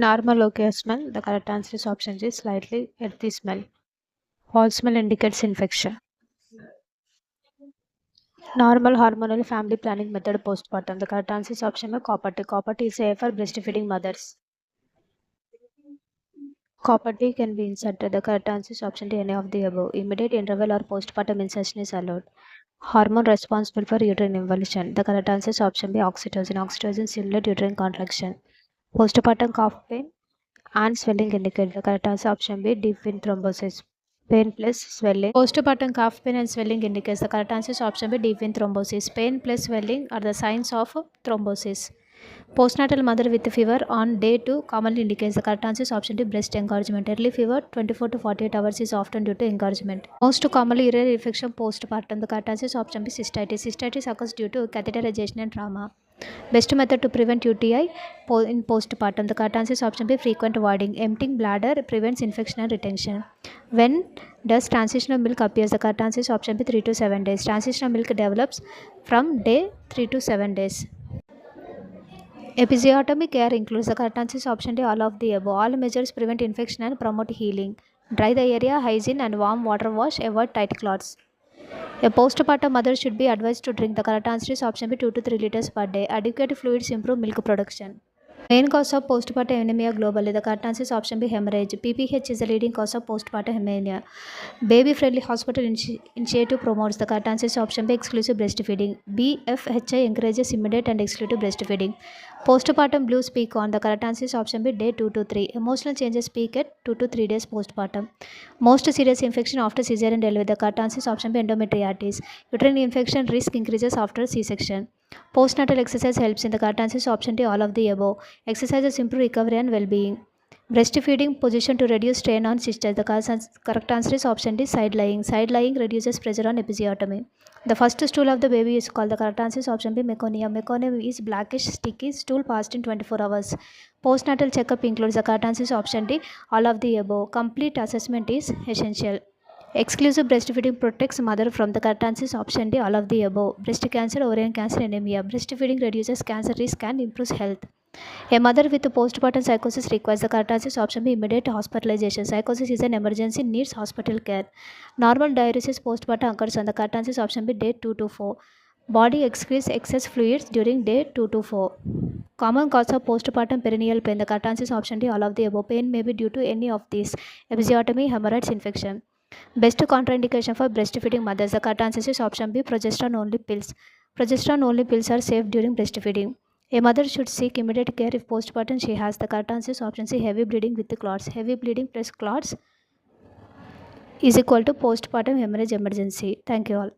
Normal okay smell. The correct answer is option G, slightly earthy smell. Foul smell indicates infection. Normal hormonal family planning method postpartum. The correct answer is option A, copper tea. Copper tea is safe for breastfeeding mothers. Copper tea can be inserted. The correct answer is option D, any of the above. Immediate interval or postpartum insertion is allowed. Hormone responsible for uterine involution. The correct answer is option B, oxytocin. Oxytocin stimulates uterine contraction. Postpartum cough pain and swelling indicate. The correct answer option B, deep vein thrombosis. Pain plus swelling. Postpartum cough pain and swelling indicates. The correct answer is option B, deep vein thrombosis. Pain plus swelling are the signs of thrombosis. Postnatal mother with fever on day 2 commonly indicates. The correct answer is option D, breast engorgement. Early fever 24 to 48 hours is often due to engorgement. Most commonly urinary infection postpartum. The correct answer is option B, cystitis. Cystitis occurs due to catheterization and trauma. Best method to prevent UTI in postpartum. The correct answer is option B, frequent voiding. Emptying bladder prevents infection and retention. When does transitional milk appears? The correct answer is option B, 3 to 7 days. Transitional milk develops from day 3 to 7 days. Episiotomy care includes. The correct answer is option D, all of the above. All measures prevent infection and promote healing. Dry the area, hygiene and warm water wash, avoid tight cloths. A postpartum mother should be advised to drink. The correct answer is option B, 2 to 3 liters per day. Adequate fluids improve milk production. Main cause of postpartum anemia globally. The correct answer is option B, hemorrhage. PPH is the leading cause of postpartum anemia. Baby-friendly hospital initiative promotes. The correct answer is option B, exclusive breastfeeding. BFHI encourages immediate and exclusive breastfeeding. Postpartum blues peak on. The correct answer is option B, day 2 to 3. Emotional changes peak at 2 to 3 days postpartum. Most serious infection after cesarean delivery. The correct answer is option B, endometritis. Uterine infection risk increases after C-section. Postnatal exercise helps. In the correct answer is option D, all of the above. Exercises improve recovery and well-being. Breastfeeding position to reduce strain on sisters. The correct answer is option D, side lying. Side lying reduces pressure on episiotomy. The first stool of the baby is called. The correct answer is option B, meconium. Meconium is blackish sticky stool passed in 24 hours. Postnatal checkup includes. The correct answer is option D, all of the above. Complete assessment is essential. Exclusive breastfeeding protects mother from. The correct answer is option D, all of the above. Breast cancer, ovarian cancer, anemia. Breastfeeding reduces cancer risk and improves health. A mother with postpartum psychosis requires. The correct answer is option B, immediate hospitalization. Psychosis is an emergency, needs hospital care. Normal diuresis postpartum occurs on. The correct answer is option B, day 2 to 4. Body excretes excess fluids during day 2 to 4. Common cause of postpartum perineal pain. The correct answer is option D, all of the above. Pain may be due to any of these: episiotomy, hemorrhoids, infection. Best contraindication for breastfeeding mothers. The correct answer is option B, progesterone only pills. Progesterone only pills are safe during breastfeeding. A mother should seek immediate care if postpartum she has. The correct answer is option C, heavy bleeding with the clots. Heavy bleeding plus clots is equal to postpartum hemorrhage emergency. Thank you all.